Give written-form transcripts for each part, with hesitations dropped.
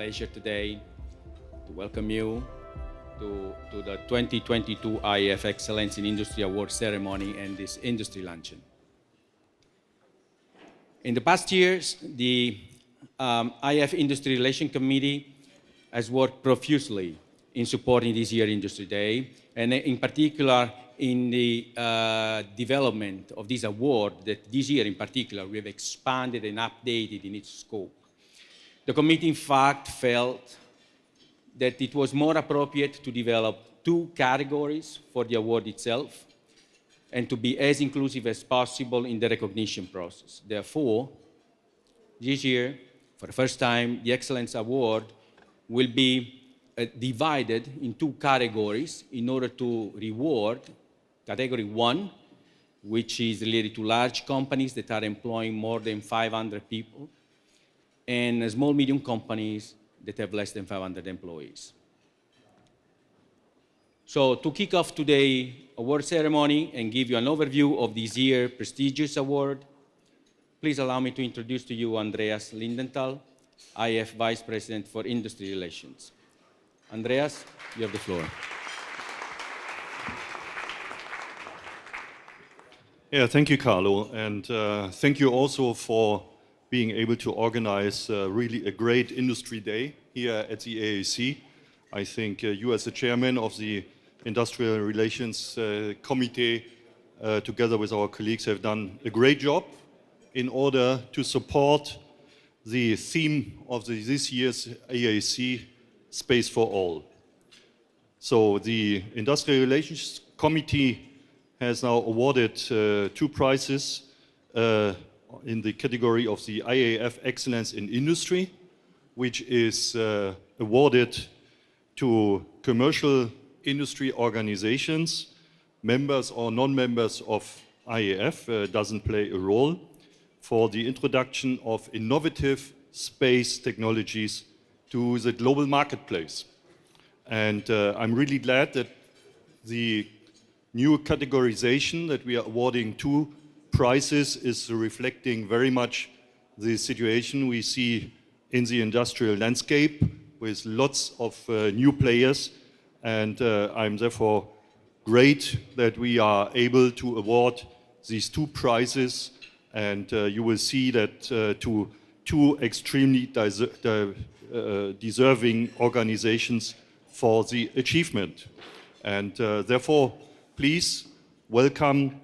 pleasure today to welcome you to the 2022 IAF Excellence in Industry Award ceremony and this industry luncheon. In the past years, the IAF Industry Relations Committee has worked profusely in supporting this year's Industry Day, and in particular in the development of this award that this year in particular we have expanded and updated in its scope. The committee in fact felt that it was more appropriate to develop two categories for the award itself and to be as inclusive as possible in the recognition process. Therefore, this year, for the first time, the Excellence Award will be divided in two categories in order to reward category 1, which is related to large companies that are employing more than 500 people, and small, medium companies that have less than 500 employees. So to kick off today's award ceremony and give you an overview of this year's prestigious award, please allow me to introduce to you Andreas LINDENTHAL, IAF Vice President for Industry Relations. Andreas, you have the floor. Yeah, thank you, Carlo, and thank you also for being able to organize really a great industry day here at the AAC. I think you as the chairman of the Industrial Relations Committee, together with our colleagues, have done a great job in order to support the theme of this year's AAC, Space for All. So the Industrial Relations Committee has now awarded two prizes in the category of the IAF Excellence in Industry, which is awarded to commercial industry organizations, members or non-members of IAF, doesn't play a role, for the introduction of innovative space technologies to the global marketplace. And I'm really glad that the new categorization that we are awarding two prizes is reflecting very much the situation we see in the industrial landscape with lots of new players, and I'm therefore great that we are able to award these two prizes, and you will see that to two extremely deserving organizations for the achievement. And therefore, please welcome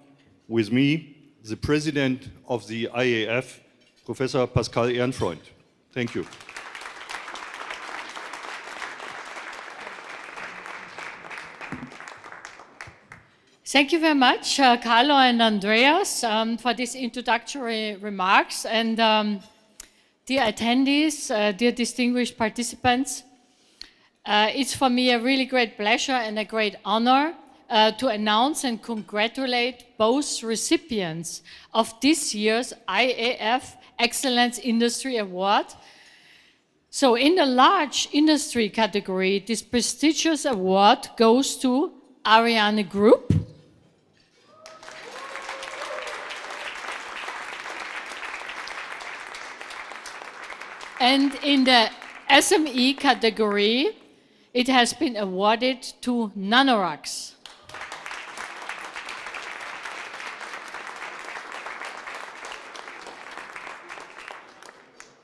with me the President of the IAF, Professor Pascale EHRENFREUND. Thank you. Thank you very much, Carlo and Andreas, for these introductory remarks. And dear attendees, dear distinguished participants, it's for me a really great pleasure and a great honor to announce and congratulate both recipients of this year's IAF Excellence Industry Award. So in the large industry category, this prestigious award goes to ArianeGroup, and in the SME category, it has been awarded to Nanoracks.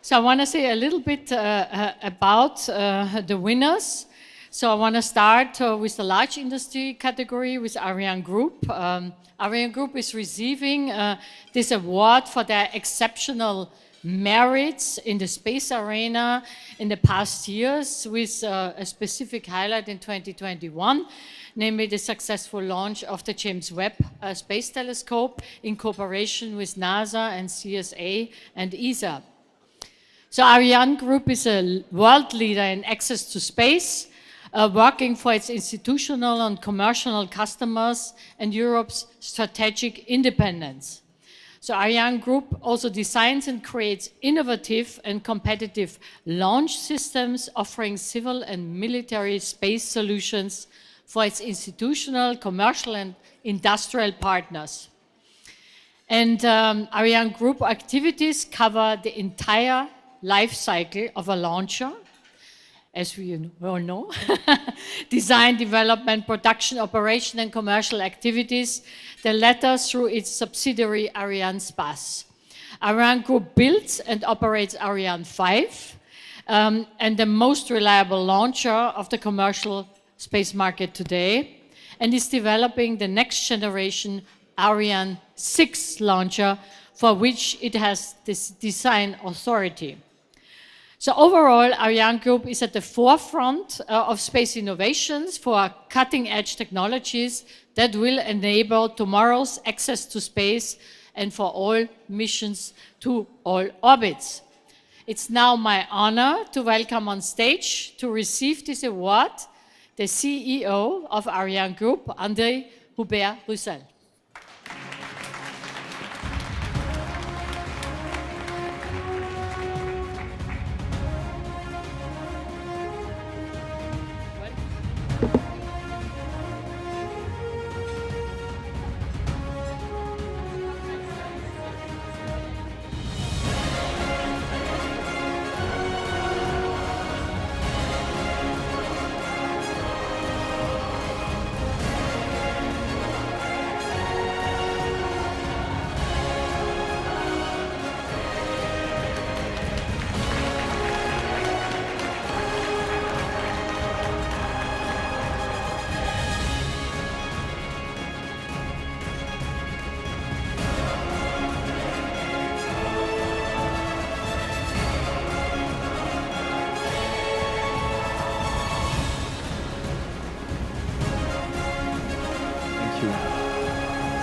So I want to say a little bit about the winners. So I want to start with the large industry category with ArianeGroup. ArianeGroup is receiving this award for their exceptional merits in the space arena in the past years, with a specific highlight in 2021, namely the successful launch of the James Webb Space Telescope in cooperation with NASA and CSA and ESA. So ArianeGroup is a world leader in access to space, working for its institutional and commercial customers and Europe's strategic independence. So ArianeGroup also designs and creates innovative and competitive launch systems, offering civil and military space solutions for its institutional, commercial and industrial partners. And ArianeGroup activities cover the entire life cycle of a launcher, as we all know, design, development, production, operation, and commercial activities, the latter through its subsidiary Ariane SAS. ArianeGroup builds and operates Ariane 5, and the most reliable launcher of the commercial space market today, and is developing the next generation Ariane 6 launcher, for which it has this design authority. So overall, ArianeGroup is at the forefront of space innovations for cutting-edge technologies that will enable tomorrow's access to space and for all missions to all orbits. It's now my honor to welcome on stage to receive this award the CEO of ArianeGroup, André-Hubert ROUSSEL.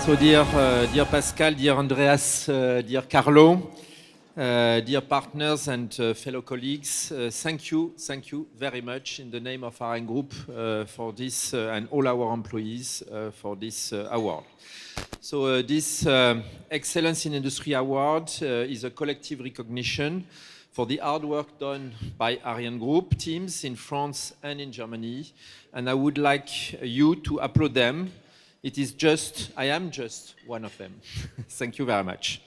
So dear Pascal, dear Andreas, dear Carlo, dear partners and fellow colleagues, thank you very much in the name of ArianeGroup for this and all our employees for this award. So this Excellence in Industry Award is a collective recognition for the hard work done by ArianeGroup teams in France and in Germany, and I would like you to applaud them. I am just one of them. Thank you very much.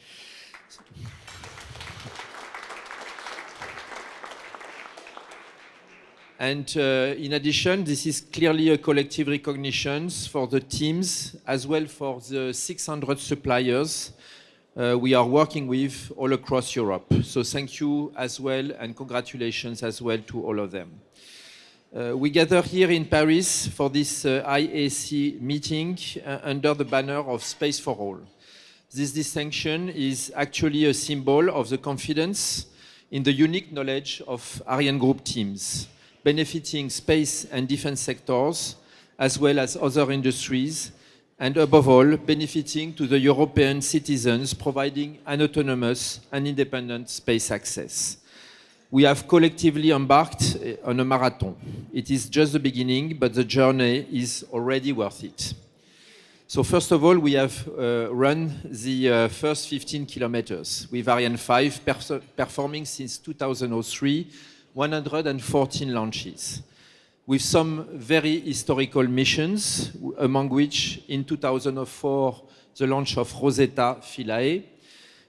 And in addition, this is clearly a collective recognition for the teams as well for the 600 suppliers we are working with all across Europe. So thank you as well and congratulations as well to all of them. We gather here in Paris for this IAC meeting under the banner of Space for All. This distinction is actually a symbol of the confidence in the unique knowledge of ArianeGroup teams, benefiting space and defense sectors, as well as other industries, and above all, benefiting to the European citizens, providing an autonomous and independent space access. We have collectively embarked on a marathon. It is just the beginning, but the journey is already worth it. So first of all, we have run the first 15 kilometers with Ariane 5 performing since 2003, 114 launches, with some very historical missions, among which in 2004, the launch of Rosetta Philae.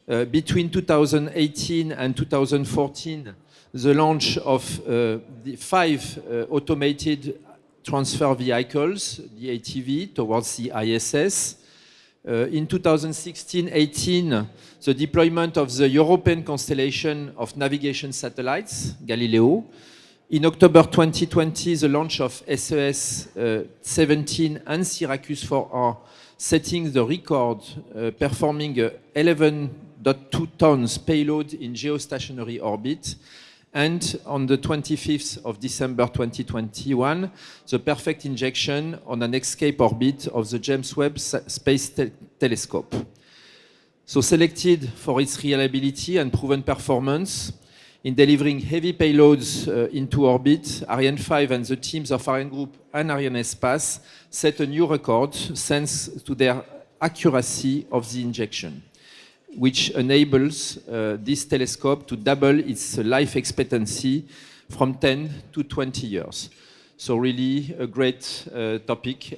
Between 2018 and 2014, the launch of the 5 automated transfer vehicles, the ATV, towards the ISS. In 2016-18, the deployment of the European constellation of navigation satellites, Galileo. In October 2020, the launch of SES-17 and Syracuse 4R, setting the record, performing 11.2 tons payload in geostationary orbit. And on the 25th of December 2021, the perfect injection on an escape orbit of the James Webb Space Telescope. So selected for its reliability and proven performance in delivering heavy payloads into orbit, Ariane 5 and the teams of ArianeGroup and Arianespace set a new record thanks to their accuracy of the injection, which enables this telescope to double its life expectancy from 10 to 20 years. So really a great topic.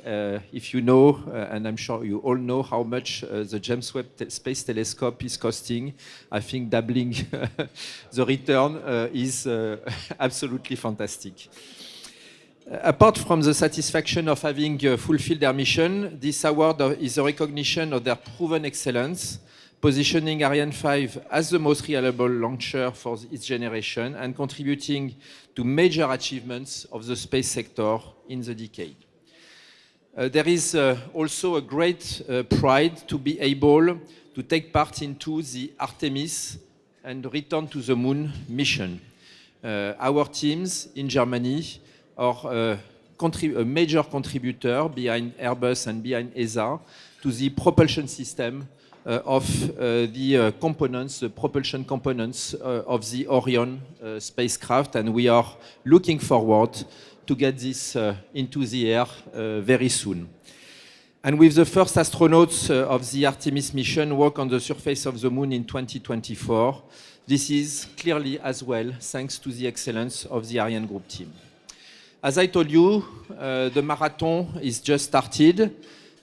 If you know, and I'm sure you all know how much the James Webb Space Telescope is costing, I think doubling the return is absolutely fantastic. Apart from the satisfaction of having fulfilled their mission, this award is a recognition of their proven excellence, positioning Ariane 5 as the most reliable launcher for its generation and contributing to major achievements of the space sector in the decade. There is also a great pride to be able to take part into the Artemis and Return to the Moon mission. Our teams in Germany are a major contributor behind Airbus and behind ESA to the propulsion system of the components, the propulsion components of the Orion spacecraft, and we are looking forward to get this into the air very soon. And with the first astronauts of the Artemis mission work on the surface of the moon in 2024, this is clearly as well thanks to the excellence of the ArianeGroup team. As I told you, the marathon is just started,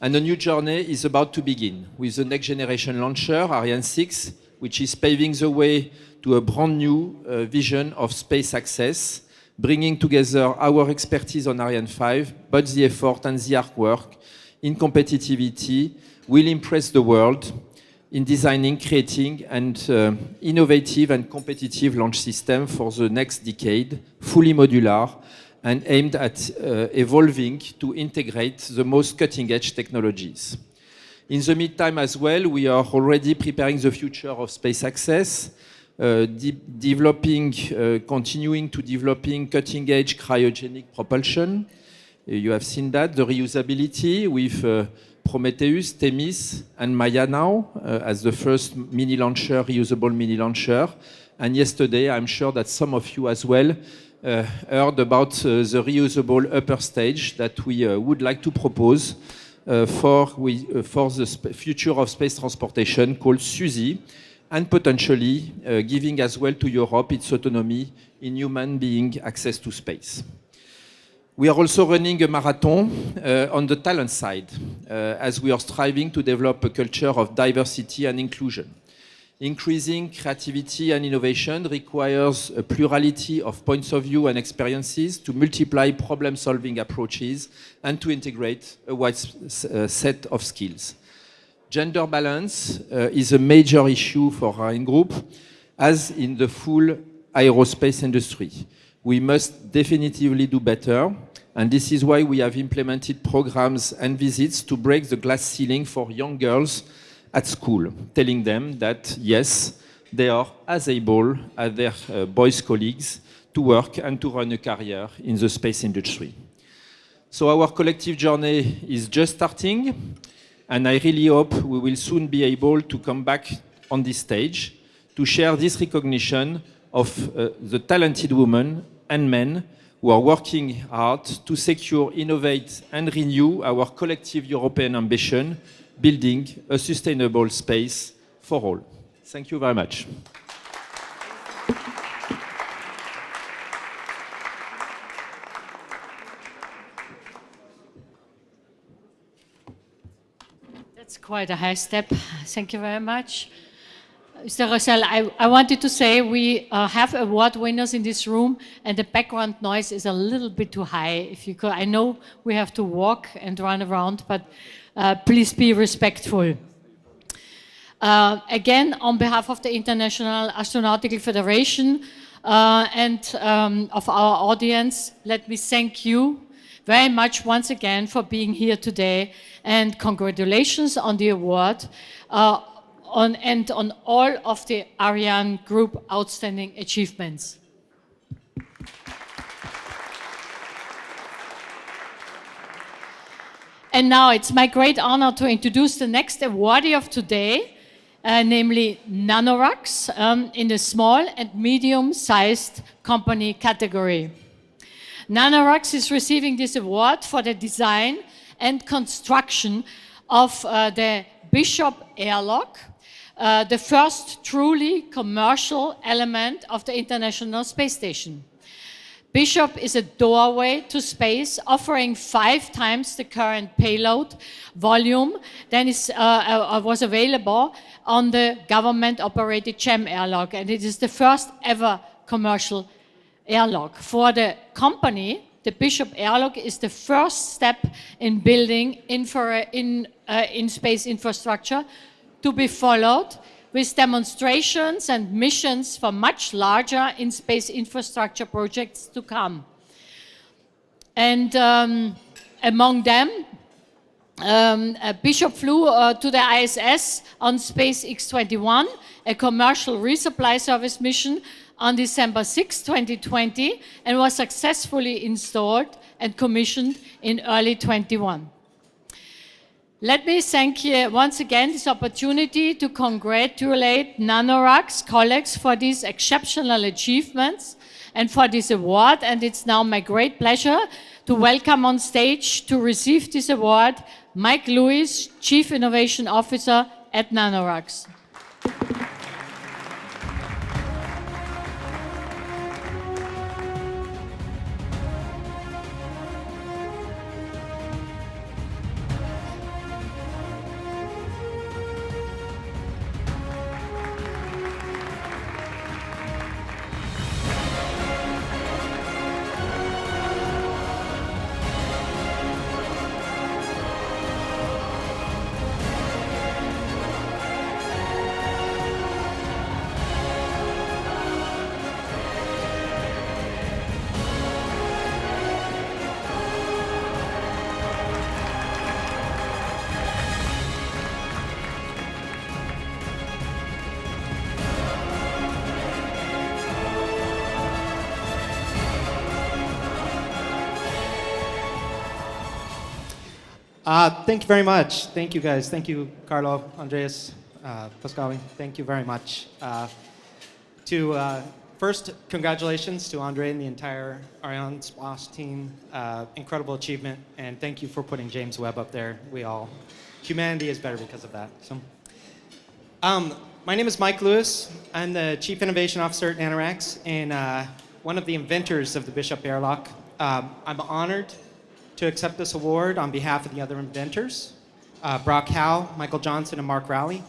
and a new journey is about to begin with the next generation launcher, Ariane 6, which is paving the way to a brand new vision of space access, bringing together our expertise on Ariane 5, but the effort and the hard work in competitivity will impress the world in designing, creating, and innovative and competitive launch system for the next decade, fully modular, and aimed at evolving to integrate the most cutting-edge technologies. In the meantime as well, we are already preparing the future of space access, continuing to developing cutting-edge cryogenic propulsion. You have seen that, the reusability with Prometheus, Themis, and Maya now as the first mini launcher, reusable mini launcher. And yesterday, I'm sure that some of you as well heard about the reusable upper stage that we would like to propose for the future of space transportation called SUSI, and potentially giving as well to Europe its autonomy in human being access to space. We are also running a marathon on the talent side, as we are striving to develop a culture of diversity and inclusion. Increasing creativity and innovation requires a plurality of points of view and experiences to multiply problem-solving approaches and to integrate a wide set of skills. Gender balance is a major issue for ArianeGroup, as in the full aerospace industry. We must definitively do better, and this is why we have implemented programs and visits to break the glass ceiling for young girls at school, telling them that, yes, they are as able as their boys' colleagues to work and to run a career in the space industry. So our collective journey is just starting, and I really hope we will soon be able to come back on this stage to share this recognition of the talented women and men who are working hard to secure, innovate, and renew our collective European ambition, building a sustainable space for all. Thank you very much. That's quite a high step. Thank you very much. Mr. Roussel, I wanted to say we have award winners in this room, and the background noise is a little bit too high. If you could, I know we have to walk and run around, but please be respectful. Again, on behalf of the International Astronautical Federation and of our audience, let me thank you very much once again for being here today, and congratulations on the award and on all of the ArianeGroup outstanding achievements. And now it's my great honor to introduce the next awardee of today, namely Nanoracks in the small and medium-sized company category. Nanoracks is receiving this award for the design and construction of the Bishop Airlock, the first truly commercial element of the International Space Station. Bishop is a doorway to space, offering 5 times the current payload volume than was available on the government-operated GEM airlock, and it is the first ever commercial airlock. For the company, the Bishop airlock is the first step in building in-space infrastructure to be followed with demonstrations and missions for much larger in-space infrastructure projects to come. And among them, Bishop flew to the ISS on SpaceX 21, a commercial resupply service mission on December 6, 2020, and was successfully installed and commissioned in early 21. Let me thank you once again this opportunity to congratulate Nanoracks colleagues for these exceptional achievements and for this award. And it's now my great pleasure to welcome on stage to receive this award Mike Lewis, Chief Innovation Officer at Nanoracks. Thank you very much. Thank you, guys. Thank you, Carlo, Andreas, Pascale. Thank you very much. First, congratulations to Andre and the entire Ariane SAS team. Incredible achievement, and thank you for putting James Webb up there. Humanity is better because of that. So, my name is Mike Lewis. I'm the Chief Innovation Officer at Nanoracks and one of the inventors of the Bishop airlock. I'm honored to accept this award on behalf of the other inventors, Brock Howe, Michael Johnson, and Mark Rowley.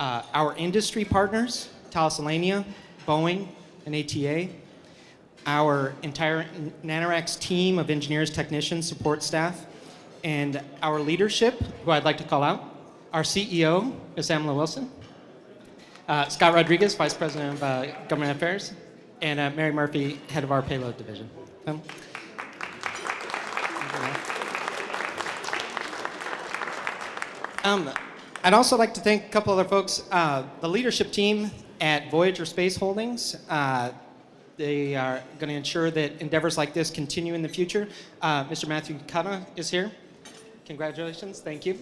Our industry partners, Thales Alenia, Boeing, and ATA. Our entire Nanoracks team of engineers, technicians, support staff, and our leadership, who I'd like to call out. Our CEO, Ms. Amala Wilson. Scott Rodriguez, Vice President of Government Affairs, and Mary Murphy, Head of our Payload Division. I'd also like to thank a couple other folks. The leadership team at Voyager Space Holdings. They are going to ensure that endeavors like this continue in the future. Mr. Matthew Cutta is here. Congratulations. Thank you.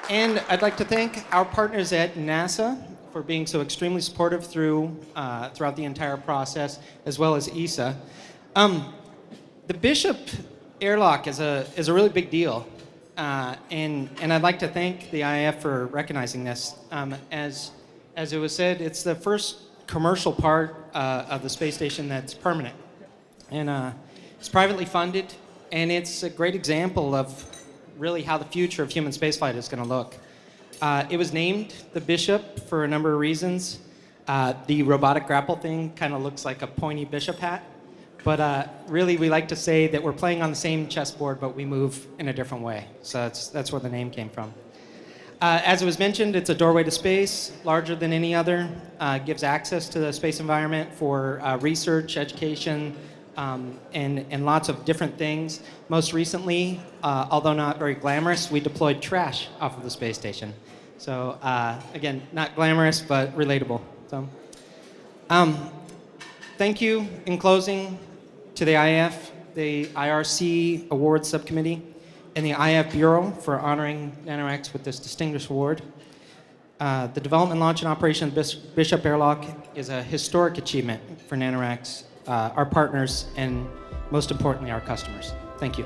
And I'd like to thank our partners at NASA for being so extremely supportive throughout the entire process, as well as ESA. The Bishop airlock is a really big deal, and I'd like to thank the IAF for recognizing this. As it was said, it's the first commercial part of the space station that's permanent, and it's privately funded, and it's a great example of really how the future of human spaceflight is going to look. It was named the Bishop for a number of reasons. The robotic grapple thing kind of looks like a pointy bishop hat. But really, we like to say that we're playing on the same chessboard, but we move in a different way. So that's where the name came from. As it was mentioned, it's a doorway to space, larger than any other. Gives access to the space environment for research, education, and lots of different things. Most recently, although not very glamorous, we deployed trash off of the space station. So again, not glamorous, but relatable. So, thank you, in closing, to the IAF, the IRC Awards Subcommittee, and the IAF Bureau for honoring Nanoracks with this distinguished award. The development, launch, and operation of Bishop Airlock is a historic achievement for Nanoracks, our partners, and most importantly, our customers. Thank you.